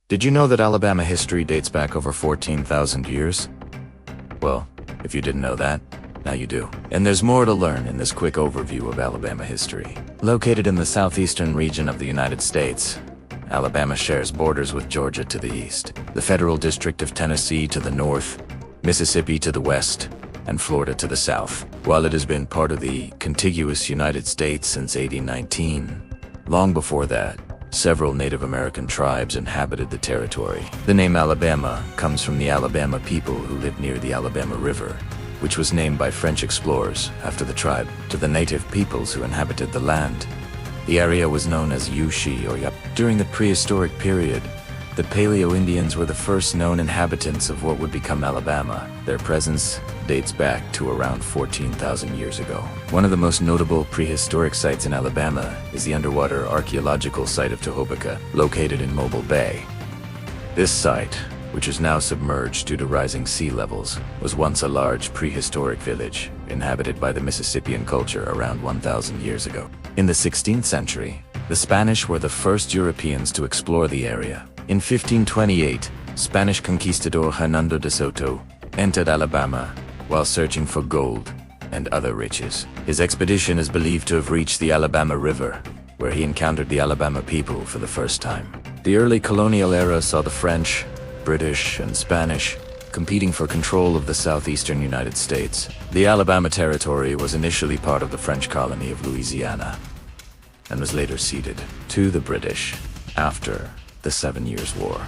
Did you know that Alabama history dates back over 14,000 years? Well, if you didn't know that, now you do. And there's more to learn in this quick overview of Alabama history. Located in the southeastern region of the United States, Alabama shares borders with Georgia to the east, the Federal District of Tennessee to the north, Mississippi to the west, and Florida to the south. While it has been part of the contiguous United States since 1819, long before that, several Native American tribes inhabited the territory. The name Alabama comes from the Alabama people who lived near the Alabama River, which was named by French explorers after the tribe. To the native peoples who inhabited the land, the area was known as Yushi or Yup. During the prehistoric period, the Paleo-Indians were the first known inhabitants of what would become Alabama. Their presence dates back to around 14,000 years ago. One of the most notable prehistoric sites in Alabama is the underwater archaeological site of Tohoboka, located in Mobile Bay. This site, which is now submerged due to rising sea levels, was once a large prehistoric village inhabited by the Mississippian culture around 1,000 years ago. In the 16th century, the Spanish were the first Europeans to explore the area. In 1528, Spanish conquistador Hernando de Soto entered Alabama while searching for gold and other riches. His expedition is believed to have reached the Alabama River, where he encountered the Alabama people for the first time. The early colonial era saw the French, British, and Spanish competing for control of the southeastern United States. The Alabama Territory was initially part of the French colony of Louisiana and was later ceded to the British after the 7 Years' War.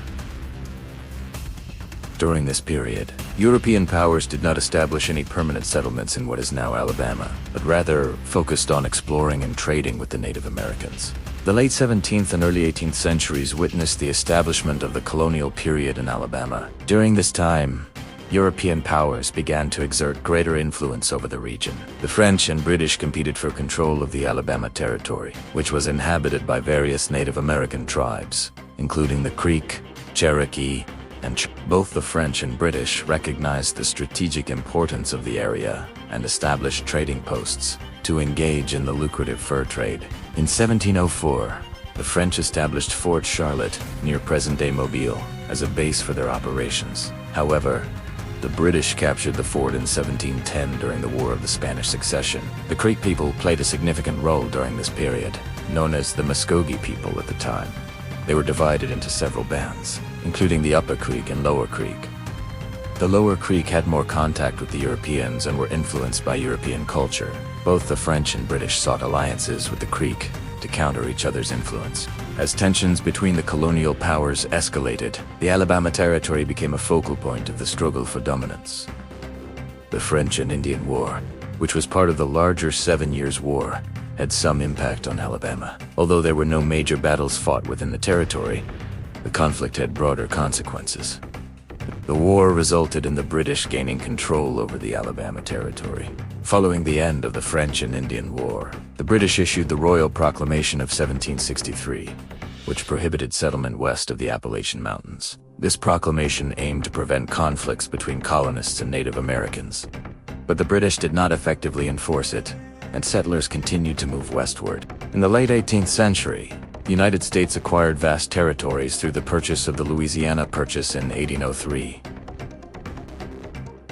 During this period, European powers did not establish any permanent settlements in what is now Alabama, but rather focused on exploring and trading with the Native Americans. The late 17th and early 18th centuries witnessed the establishment of the colonial period in Alabama. During this time, European powers began to exert greater influence over the region. The French and British competed for control of the Alabama Territory, which was inhabited by various Native American tribes, including the Creek, Cherokee, and both the French and British recognized the strategic importance of the area and established trading posts to engage in the lucrative fur trade. In 1704, the French established Fort Charlotte near present-day Mobile as a base for their operations. However, the British captured the fort in 1710 during the War of the Spanish Succession. The Creek people played a significant role during this period, known as the Muskogee people at the time. They were divided into several bands, including the Upper Creek and Lower Creek. The Lower Creek had more contact with the Europeans and were influenced by European culture. Both the French and British sought alliances with the Creek to counter each other's influence. As tensions between the colonial powers escalated, the Alabama Territory became a focal point of the struggle for dominance. The French and Indian War, which was part of the larger 7 Years' War, had some impact on Alabama. Although there were no major battles fought within the territory, the conflict had broader consequences. The war resulted in the British gaining control over the Alabama Territory. Following the end of the French and Indian War, the British issued the Royal Proclamation of 1763, which prohibited settlement west of the Appalachian Mountains. This proclamation aimed to prevent conflicts between colonists and Native Americans, but the British did not effectively enforce it, and settlers continued to move westward. In the late 18th century, the United States acquired vast territories through the purchase of the Louisiana Purchase in 1803.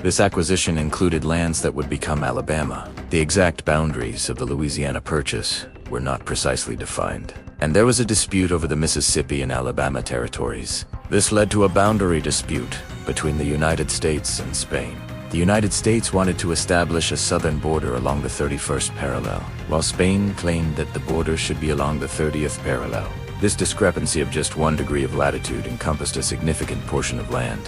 This acquisition included lands that would become Alabama. The exact boundaries of the Louisiana Purchase were not precisely defined, and there was a dispute over the Mississippi and Alabama territories. This led to a boundary dispute between the United States and Spain. The United States wanted to establish a southern border along the 31st parallel, while Spain claimed that the border should be along the 30th parallel. This discrepancy of just 1 degree of latitude encompassed a significant portion of land,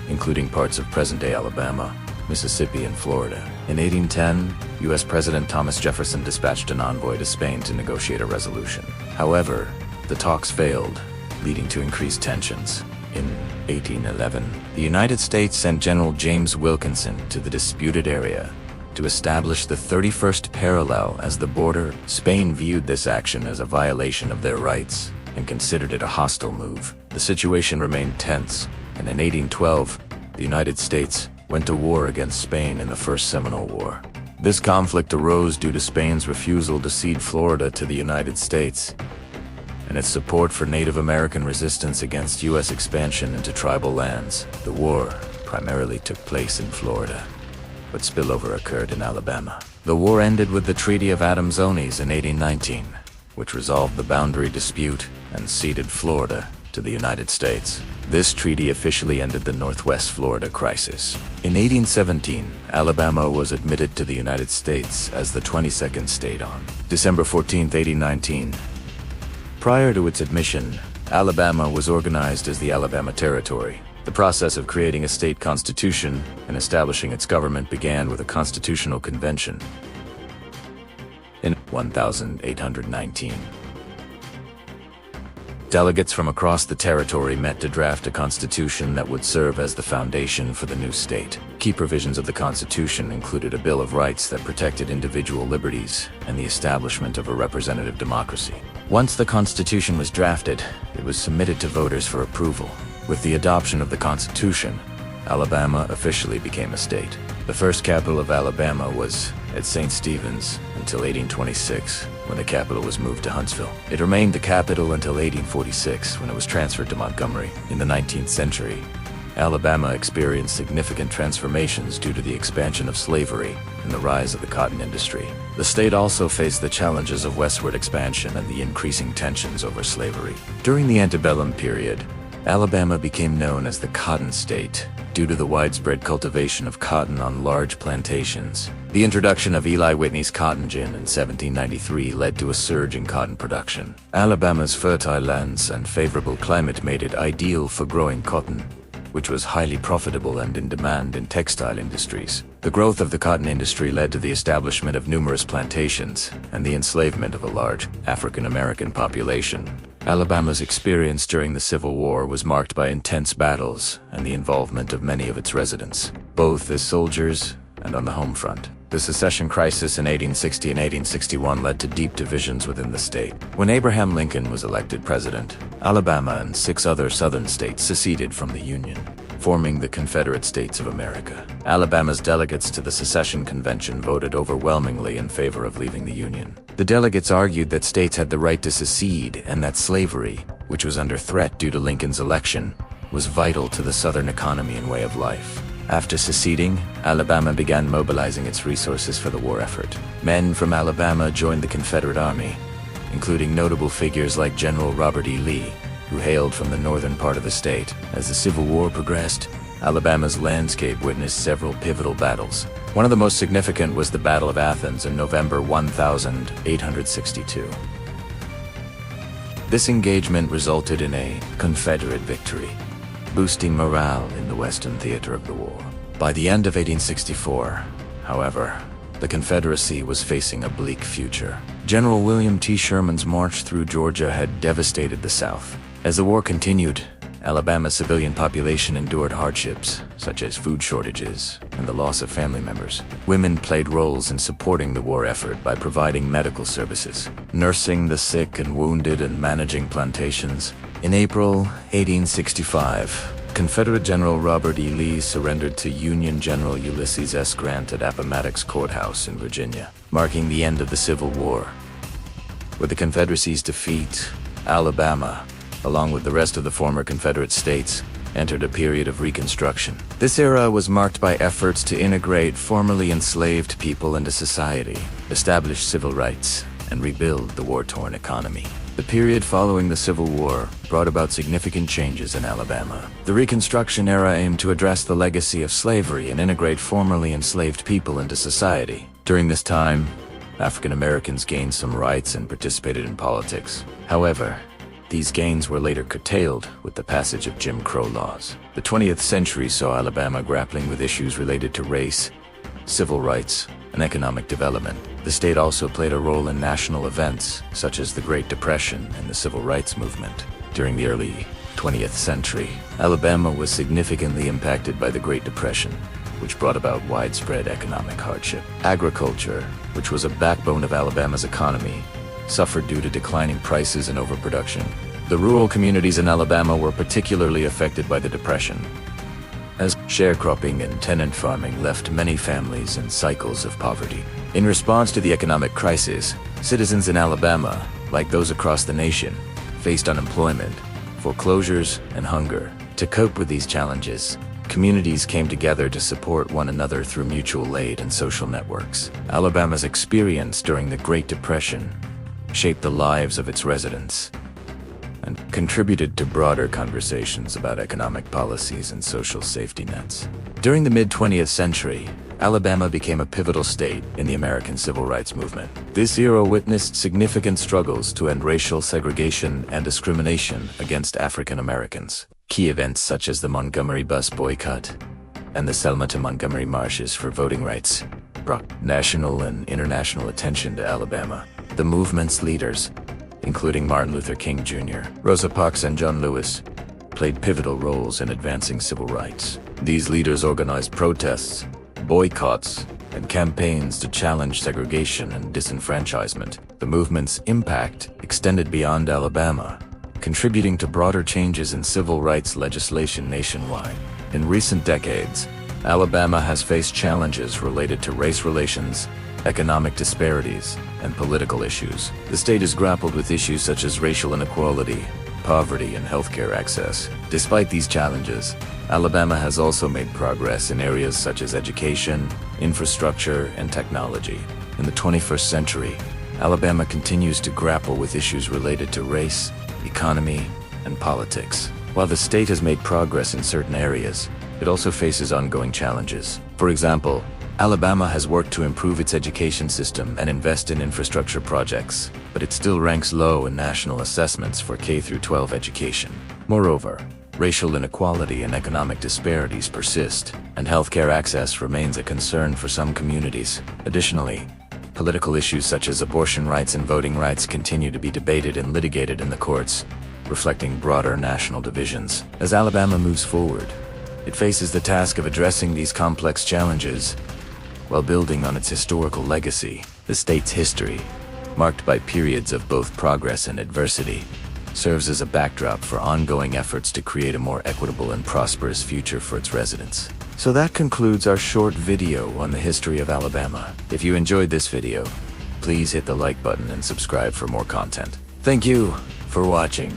including parts of present-day Alabama, Mississippi, and Florida. In 1810, U.S. President Thomas Jefferson dispatched an envoy to Spain to negotiate a resolution. However, the talks failed, leading to increased tensions. In 1811, the United States sent General James Wilkinson to the disputed area to establish the 31st parallel as the border. Spain viewed this action as a violation of their rights and considered it a hostile move. The situation remained tense, and in 1812, the United States went to war against Spain in the First Seminole War. This conflict arose due to Spain's refusal to cede Florida to the United States. and its support for Native American resistance against U.S. expansion into tribal lands. The war primarily took place in Florida, but spillover occurred in Alabama. The war ended with the Treaty of Adams-Onis in 1819, which resolved the boundary dispute and ceded Florida to the United States. This treaty officially ended the Northwest Florida crisis. In 1817, Alabama was admitted to the United States as the 22nd state on December 14, 1819. Prior to its admission, Alabama was organized as the Alabama Territory. The process of creating a state constitution and establishing its government began with a constitutional convention in 1819. Delegates from across the territory met to draft a constitution that would serve as the foundation for the new state. Key provisions of the constitution included a Bill of Rights that protected individual liberties and the establishment of a representative democracy. Once the constitution was drafted, it was submitted to voters for approval. With the adoption of the Constitution, Alabama officially became a state. The first capital of Alabama was at St. Stephen's until 1826, when the capital was moved to Huntsville. It remained the capital until 1846, when it was transferred to Montgomery. In the 19th century, Alabama experienced significant transformations due to the expansion of slavery and the rise of the cotton industry. The state also faced the challenges of westward expansion and the increasing tensions over slavery. During the antebellum period, Alabama became known as the Cotton State due to the widespread cultivation of cotton on large plantations. The introduction of Eli Whitney's cotton gin in 1793 led to a surge in cotton production. Alabama's fertile lands and favorable climate made it ideal for growing cotton, which was highly profitable and in demand in textile industries. The growth of the cotton industry led to the establishment of numerous plantations and the enslavement of a large African-American population. Alabama's experience during the Civil War was marked by intense battles and the involvement of many of its residents, both as soldiers and on the home front. The secession crisis in 1860 and 1861 led to deep divisions within the state. When Abraham Lincoln was elected president, Alabama and 6 other southern states seceded from the Union, forming the Confederate States of America. Alabama's delegates to the secession convention voted overwhelmingly in favor of leaving the Union. The delegates argued that states had the right to secede and that slavery, which was under threat due to Lincoln's election, was vital to the Southern economy and way of life. After seceding, Alabama began mobilizing its resources for the war effort. Men from Alabama joined the Confederate Army, including notable figures like General Robert E. Lee, who hailed from the northern part of the state. As the Civil War progressed, Alabama's landscape witnessed several pivotal battles. One of the most significant was the Battle of Athens in November 1862. This engagement resulted in a Confederate victory, boosting morale in the western theater of the war. By the end of 1864, however, the Confederacy was facing a bleak future. General William T. Sherman's march through Georgia had devastated the South. As the war continued, Alabama's civilian population endured hardships, such as food shortages and the loss of family members. Women played roles in supporting the war effort by providing medical services, nursing the sick and wounded, and managing plantations. In April 1865, Confederate General Robert E. Lee surrendered to Union General Ulysses S. Grant at Appomattox Courthouse in Virginia, marking the end of the Civil War. With the Confederacy's defeat, Alabama, along with the rest of the former Confederate states, entered a period of reconstruction. This era was marked by efforts to integrate formerly enslaved people into society, establish civil rights, and rebuild the war-torn economy. The period following the Civil War brought about significant changes in Alabama. The Reconstruction era aimed to address the legacy of slavery and integrate formerly enslaved people into society. During this time, African Americans gained some rights and participated in politics. However, these gains were later curtailed with the passage of Jim Crow laws. The 20th century saw Alabama grappling with issues related to race, civil rights, and economic development. The state also played a role in national events, such as the Great Depression and the Civil Rights Movement. During the early 20th century, Alabama was significantly impacted by the Great Depression, which brought about widespread economic hardship. Agriculture, which was a backbone of Alabama's economy, suffered due to declining prices and overproduction. The rural communities in Alabama were particularly affected by the Depression, as sharecropping and tenant farming left many families in cycles of poverty. In response to the economic crisis, citizens in Alabama, like those across the nation, faced unemployment, foreclosures, and hunger. To cope with these challenges, communities came together to support one another through mutual aid and social networks. Alabama's experience during the Great Depression shaped the lives of its residents and contributed to broader conversations about economic policies and social safety nets. During the mid-20th century, Alabama became a pivotal state in the American civil rights movement. This era witnessed significant struggles to end racial segregation and discrimination against African Americans. Key events such as the Montgomery bus boycott and the Selma to Montgomery marches for voting rights brought national and international attention to Alabama. The movement's leaders, including Martin Luther King Jr., Rosa Parks, and John Lewis, played pivotal roles in advancing civil rights. These leaders organized protests, boycotts, and campaigns to challenge segregation and disenfranchisement. The movement's impact extended beyond Alabama, contributing to broader changes in civil rights legislation nationwide. In recent decades, Alabama has faced challenges related to race relations, economic disparities, and political issues. The state has grappled with issues such as racial inequality, poverty, and healthcare access. Despite these challenges, Alabama has also made progress in areas such as education, infrastructure, and technology. In the 21st century, Alabama continues to grapple with issues related to race, economy, and politics. While the state has made progress in certain areas, it also faces ongoing challenges. For example, Alabama has worked to improve its education system and invest in infrastructure projects, but it still ranks low in national assessments for K-12 education. Moreover, racial inequality and economic disparities persist, and healthcare access remains a concern for some communities. Additionally, political issues such as abortion rights and voting rights continue to be debated and litigated in the courts, reflecting broader national divisions. As Alabama moves forward, it faces the task of addressing these complex challenges while building on its historical legacy. The state's history, marked by periods of both progress and adversity, serves as a backdrop for ongoing efforts to create a more equitable and prosperous future for its residents. So that concludes our short video on the history of Alabama. If you enjoyed this video, please hit the like button and subscribe for more content. Thank you for watching.